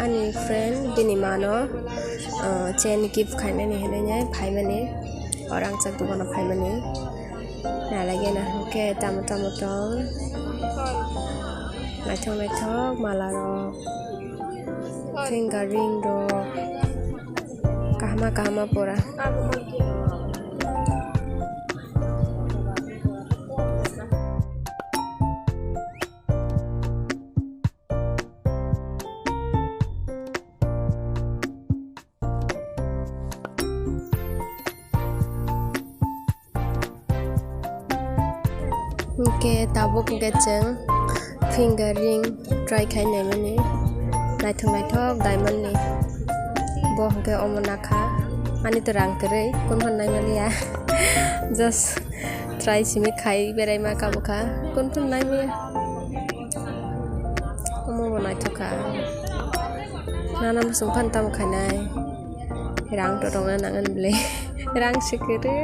ani friend bini mano chain gift khaina ni henanya phaimani orang chak dukano phaimani na lagi na ke tamu tong naithok mala rok finger ring rok kahama pura ke tabuk gecheng finger ring try khainai mani naithok diamond ni bo ke omonakha ani to rang korei kon nai mani ya just try simi khai berai ma kabukha kon nai mi omo naithokha nana musung phantam khainai rang to rong nangan ble rang sikere